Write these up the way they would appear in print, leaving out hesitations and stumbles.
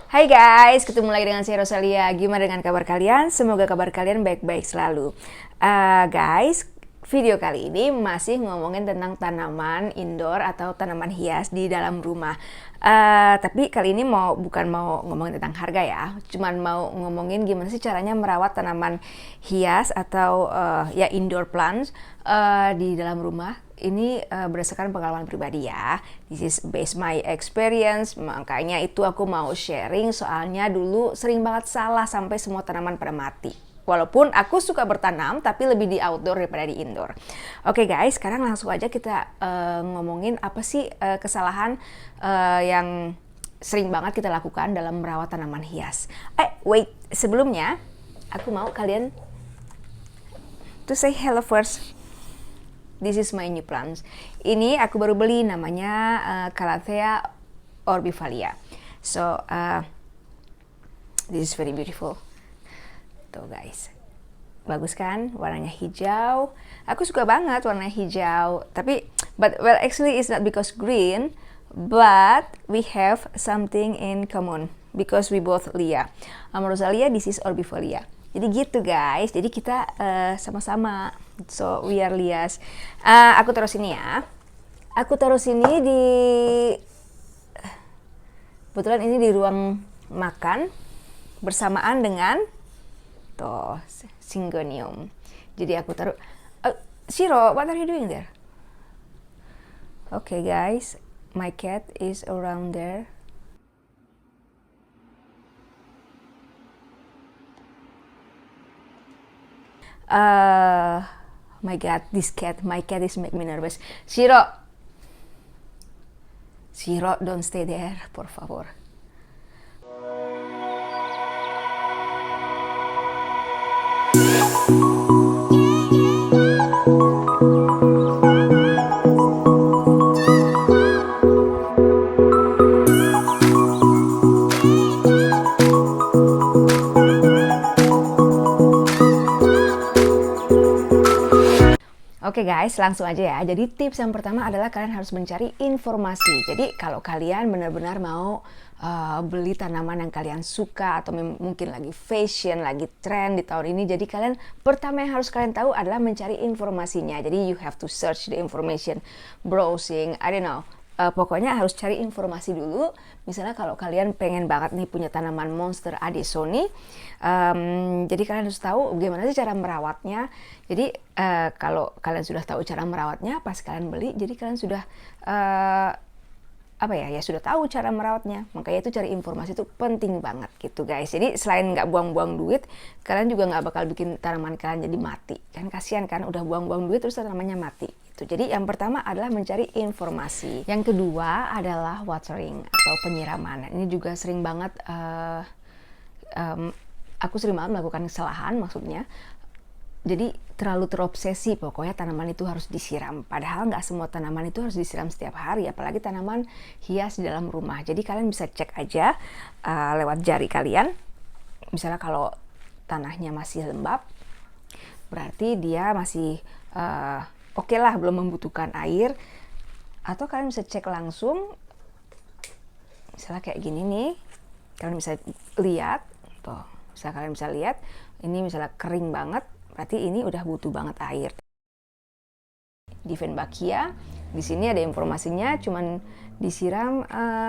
Hai guys, ketemu lagi dengan saya Rosalia. Gimana dengan kabar kalian? Semoga kabar kalian baik-baik selalu. Guys, video kali ini masih ngomongin tentang tanaman indoor atau tanaman hias di dalam rumah. Tapi kali ini bukan mau ngomongin tentang harga ya, cuman mau ngomongin gimana sih caranya merawat tanaman hias atau ya indoor plants di dalam rumah. Ini berdasarkan pengalaman pribadi ya. This is based my experience. Makanya itu aku mau sharing, soalnya dulu sering banget salah sampai semua tanaman pada mati. Walaupun aku suka bertanam, tapi lebih di outdoor daripada di indoor. Oke guys, sekarang langsung aja kita ngomongin apa sih kesalahan yang sering banget kita lakukan dalam merawat tanaman hias. Wait, sebelumnya aku mau kalian to say hello first. This is my new plants. Ini aku baru beli, namanya Calathea orbivalia. So this is very beautiful. Tuh guys, bagus kan? Warnanya hijau. Aku suka banget warna hijau. Tapi, well actually it's not because green, but we have something in common because we both Lia. Rosalia, this is orbivalia. Jadi gitu guys. Jadi kita sama-sama. So we are Lias. Aku taruh sini ya. Aku taruh sini di, kebetulan ini di ruang makan bersamaan dengan tuh Syngonium. Jadi aku taruh. Shiro, what are you doing there? Okay guys, my cat is around there. My God, my cat is make me nervous. Shiro, don't stay there, por favor. Oke guys, langsung aja ya. Jadi tips yang pertama adalah kalian harus mencari informasi. Jadi kalau kalian benar-benar mau beli tanaman yang kalian suka atau mungkin lagi fashion, lagi trend di tahun ini, jadi kalian pertama yang harus kalian tahu adalah mencari informasinya. Jadi you have to search the information, browsing, I don't know. Pokoknya harus cari informasi dulu. Misalnya kalau kalian pengen banget nih punya tanaman monster Addisoni, jadi kalian harus tahu gimana sih cara merawatnya. Jadi kalau kalian sudah tahu cara merawatnya, pas kalian beli, jadi kalian sudah sudah tahu cara merawatnya. Makanya itu cari informasi itu penting banget gitu guys. Jadi selain nggak buang-buang duit, kalian juga nggak bakal bikin tanaman kalian jadi mati. Kan kasihan kan, udah buang-buang duit terus tanamannya mati. Jadi yang pertama adalah mencari informasi. Yang kedua adalah watering atau penyiraman. Ini juga sering banget, aku sering banget melakukan kesalahan maksudnya. Jadi terlalu terobsesi, pokoknya tanaman itu harus disiram. Padahal nggak semua tanaman itu harus disiram setiap hari, apalagi tanaman hias di dalam rumah. Jadi kalian bisa cek aja lewat jari kalian. Misalnya kalau tanahnya masih lembab, berarti dia masih oke lah, belum membutuhkan air. Atau kalian bisa cek langsung, misalnya kayak gini nih, kalian bisa lihat, tuh, misalnya kalian bisa lihat, ini misalnya kering banget, berarti ini udah butuh banget air. Dieffenbachia, di sini ada informasinya, cuman disiram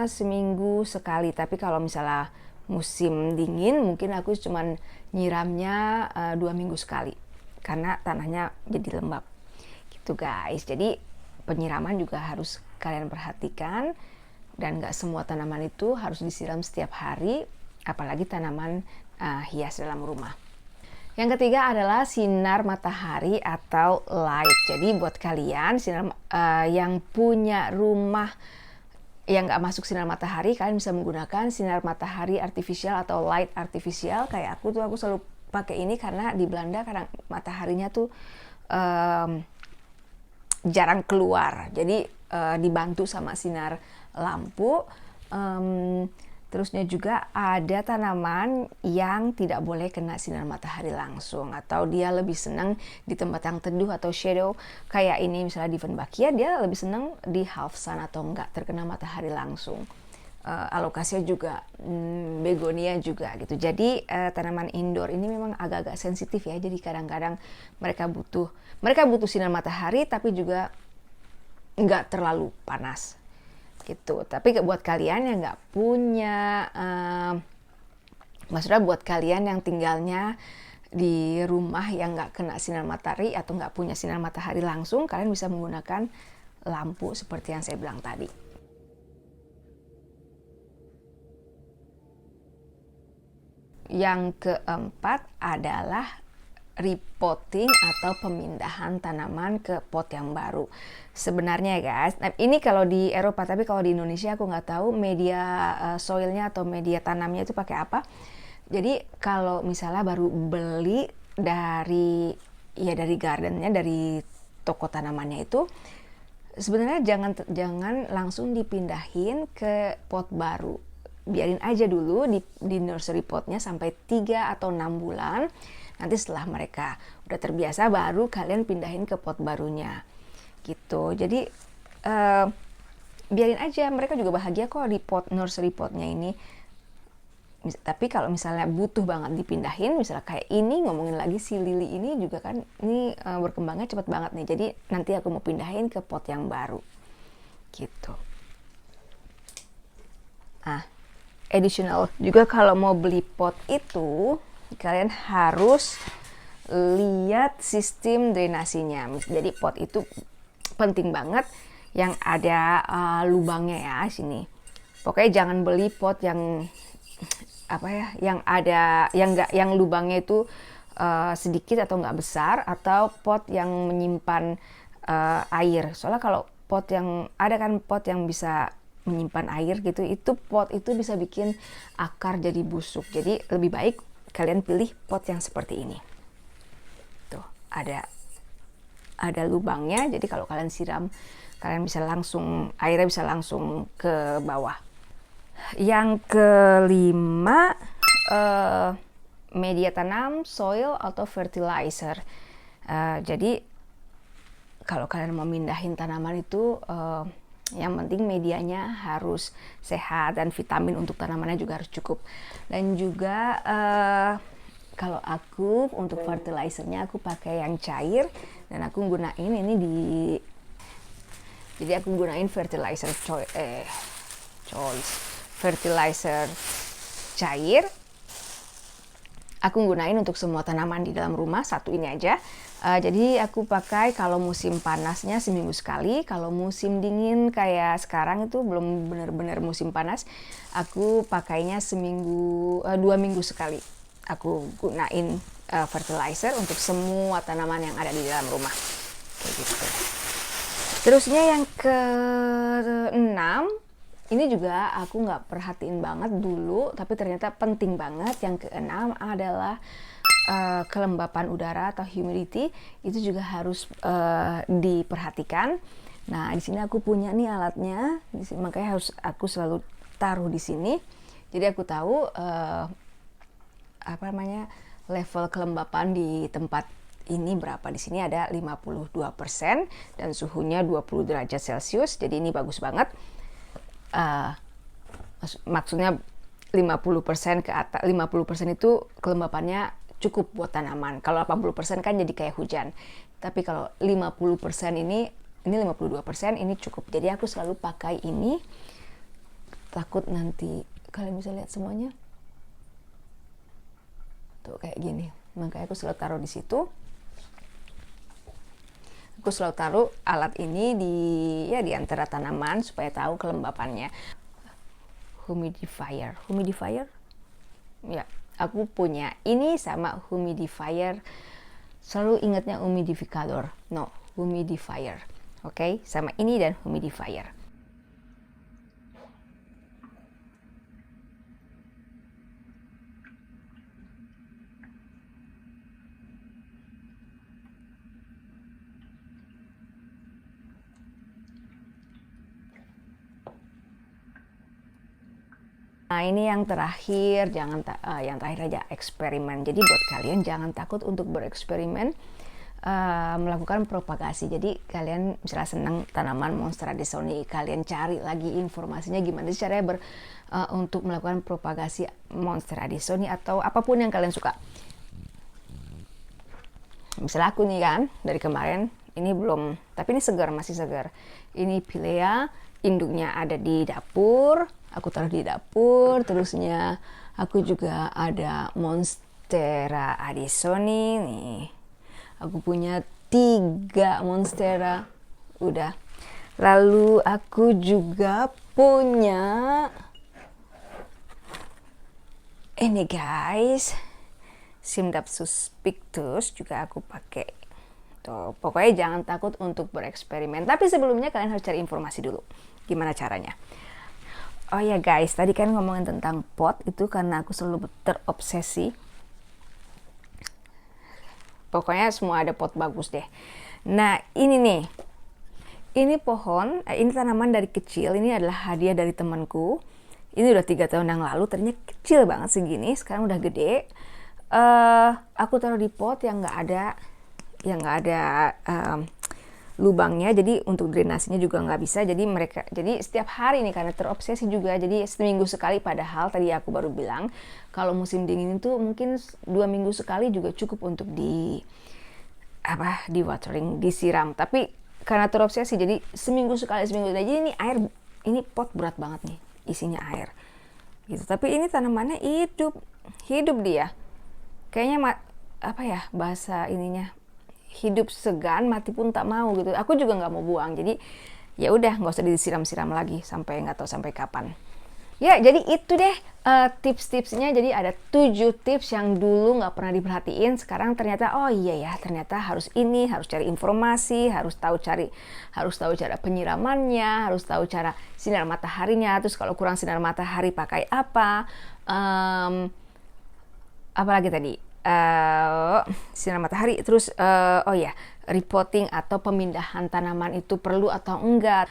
seminggu sekali. Tapi kalau misalnya musim dingin, mungkin aku cuman nyiramnya 2 minggu sekali, karena tanahnya jadi lembab. Gitu guys. Jadi penyiraman juga harus kalian perhatikan, dan nggak semua tanaman itu harus disiram setiap hari, apalagi tanaman hias dalam rumah. Yang ketiga adalah sinar matahari atau light. Jadi buat kalian yang punya rumah yang nggak masuk sinar matahari, kalian bisa menggunakan sinar matahari artifisial atau light artifisial. Kayak aku selalu pakai ini karena di Belanda kadang mataharinya tuh jarang keluar. Jadi dibantu sama sinar lampu. Terusnya juga ada tanaman yang tidak boleh kena sinar matahari langsung, atau dia lebih senang di tempat yang teduh atau shadow. Kayak ini misalnya Dieffenbachia, dia lebih senang di half sun atau enggak terkena matahari langsung. alokasinya juga begonia juga gitu. Jadi tanaman indoor ini memang agak-agak sensitif ya. Jadi kadang-kadang mereka butuh sinar matahari tapi juga nggak terlalu panas gitu. Tapi buat kalian yang nggak punya, maksudnya buat kalian yang tinggalnya di rumah yang nggak kena sinar matahari atau nggak punya sinar matahari langsung, kalian bisa menggunakan lampu seperti yang saya bilang tadi. Yang keempat adalah repotting atau pemindahan tanaman ke pot yang baru. Sebenarnya guys, nah ini kalau di Eropa, tapi kalau di Indonesia aku nggak tahu media soilnya atau media tanamnya itu pakai apa. Jadi kalau misalnya baru beli dari gardennya, dari toko tanamannya itu, sebenarnya jangan langsung dipindahin ke pot baru. Biarin aja dulu di nursery potnya sampai 3 atau 6 bulan. Nanti setelah mereka udah terbiasa baru kalian pindahin ke pot barunya gitu. Jadi biarin aja, mereka juga bahagia kok di nursery potnya ini. Tapi kalau misalnya butuh banget dipindahin, misalnya kayak ini, ngomongin lagi si lili ini juga kan, ini berkembangnya cepat banget nih. Jadi nanti aku mau pindahin ke pot yang baru gitu. Additional juga kalau mau beli pot itu kalian harus lihat sistem drainasinya. Jadi pot itu penting banget yang ada lubangnya ya sini. Pokoknya jangan beli pot yang yang lubangnya itu sedikit atau nggak besar, atau pot yang menyimpan air. Soalnya kalau pot yang ada kan pot yang bisa menyimpan air gitu, itu pot itu bisa bikin akar jadi busuk. Jadi lebih baik kalian pilih pot yang seperti ini. Tuh, ada lubangnya, jadi kalau kalian siram, kalian bisa langsung, airnya bisa langsung ke bawah. Yang kelima, media tanam, soil atau fertilizer. Jadi kalau kalian mau mindahin tanaman itu, yang penting medianya harus sehat dan vitamin untuk tanamannya juga harus cukup. Dan juga kalau aku untuk fertilizernya aku pakai yang cair, dan aku gunain ini jadi aku gunain fertilizer fertilizer cair. Aku gunain untuk semua tanaman di dalam rumah, satu ini aja. Jadi aku pakai kalau musim panasnya seminggu sekali, kalau musim dingin kayak sekarang itu belum benar-benar musim panas, aku pakainya 2 minggu sekali. Aku gunain fertilizer untuk semua tanaman yang ada di dalam rumah. Kayak gitu. Terusnya yang ke-6, ini juga aku nggak perhatiin banget dulu, tapi ternyata penting banget. Yang ke-6 adalah kelembapan udara atau humidity. Itu juga harus diperhatikan. Nah, di sini aku punya nih alatnya, makanya harus aku selalu taruh di sini. Jadi aku tahu level kelembapan di tempat ini berapa. Di sini ada 52% dan suhunya 20 derajat Celcius. Jadi ini bagus banget. Maksudnya 50% ke atas, 50% itu kelembapannya cukup buat tanaman. Kalau 80% kan jadi kayak hujan. Tapi kalau 50% ini 52% ini cukup. Jadi aku selalu pakai ini. Takut nanti kalian bisa lihat semuanya. Tuh kayak gini. Makanya aku selalu taruh di situ. Aku selalu taruh alat ini di antara tanaman supaya tahu kelembapannya. Humidifier. Ya, aku punya ini sama humidifier. Selalu ingatnya humidificator. No, humidifier. Oke, sama ini dan humidifier. Nah, ini yang terakhir, yang terakhir aja eksperimen. Jadi buat kalian jangan takut untuk bereksperimen. melakukan propagasi. Jadi kalian misalnya senang tanaman Monstera addisoni, kalian cari lagi informasinya gimana sih caranya untuk melakukan propagasi Monstera addisoni atau apapun yang kalian suka. Misalnya aku nih kan, dari kemarin ini belum, tapi ini segar, masih segar. Ini Pilea, induknya ada di dapur, aku taruh di dapur. Terusnya aku juga ada Monstera addisoni nih. Aku punya 3 Monstera, udah. Lalu aku juga punya ini guys, Scindapsus pictus juga aku pakai. Tuh, pokoknya jangan takut untuk bereksperimen. Tapi sebelumnya kalian harus cari informasi dulu. Gimana caranya? Oh ya guys, tadi kan ngomongin tentang pot itu karena aku selalu terobsesi. Pokoknya semua ada pot bagus deh. Nah ini nih, ini pohon, ini tanaman dari kecil. Ini adalah hadiah dari temanku. Ini udah 3 tahun yang lalu, ternyata kecil banget segini. Sekarang udah gede. Aku taruh di pot yang nggak ada lubangnya, jadi untuk drainasinya juga nggak bisa. Jadi setiap hari nih karena terobsesi juga, jadi seminggu sekali. Padahal tadi aku baru bilang kalau musim dingin itu mungkin 2 minggu sekali juga cukup untuk di watering, disiram. Tapi karena terobsesi jadi seminggu sekali. Jadi ini air, ini pot berat banget nih isinya air gitu. Tapi ini tanamannya hidup dia. Kayaknya bahasa ininya hidup segan, mati pun tak mau gitu. Aku juga nggak mau buang, jadi ya udah nggak usah disiram-siram lagi sampai nggak tahu sampai kapan. Ya jadi itu deh tips-tipsnya. Jadi ada 7 tips yang dulu nggak pernah diperhatiin. Sekarang ternyata oh iya ya, ternyata harus cari informasi, harus tahu cara penyiramannya, harus tahu cara sinar mataharinya. Terus kalau kurang sinar matahari pakai apa? Apalagi tadi sinar matahari. Terus repotting atau pemindahan tanaman itu perlu atau enggak.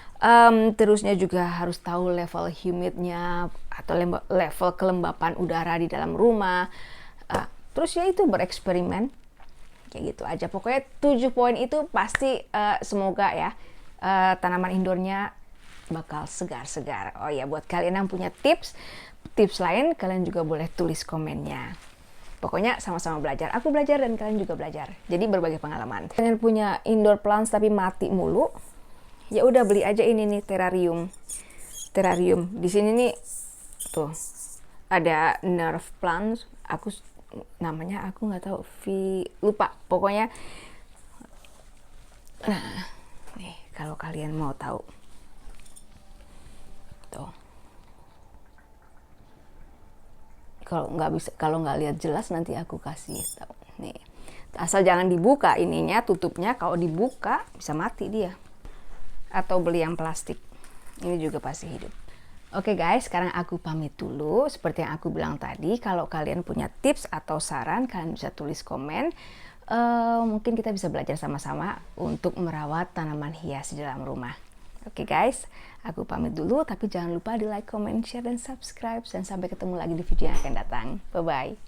Terusnya juga harus tahu level humidnya atau level kelembapan udara di dalam rumah. Terus ya itu bereksperimen kayak gitu aja. Pokoknya 7 poin itu pasti semoga ya tanaman indoornya bakal segar-segar. Oh ya, buat kalian yang punya tips lain, kalian juga boleh tulis komennya. Pokoknya sama-sama belajar. Aku belajar dan kalian juga belajar. Jadi berbagi pengalaman. Kalian punya indoor plants tapi mati mulu, ya udah beli aja ini nih terrarium. Di sini nih tuh ada nerve plants. Namanya aku nggak tahu, lupa. Pokoknya, nah nih kalau kalian mau tahu tuh. Kalau nggak lihat jelas nanti aku kasih tahu nih. Asal jangan dibuka ininya, tutupnya. Kalau dibuka bisa mati dia. Atau beli yang plastik. Ini juga pasti hidup. Oke guys, sekarang aku pamit dulu. Seperti yang aku bilang tadi, kalau kalian punya tips atau saran, kalian bisa tulis komen. Mungkin kita bisa belajar sama-sama untuk merawat tanaman hias di dalam rumah. Oke guys, aku pamit dulu, tapi jangan lupa di like, comment, share, dan subscribe. Dan sampai ketemu lagi di video yang akan datang. Bye-bye.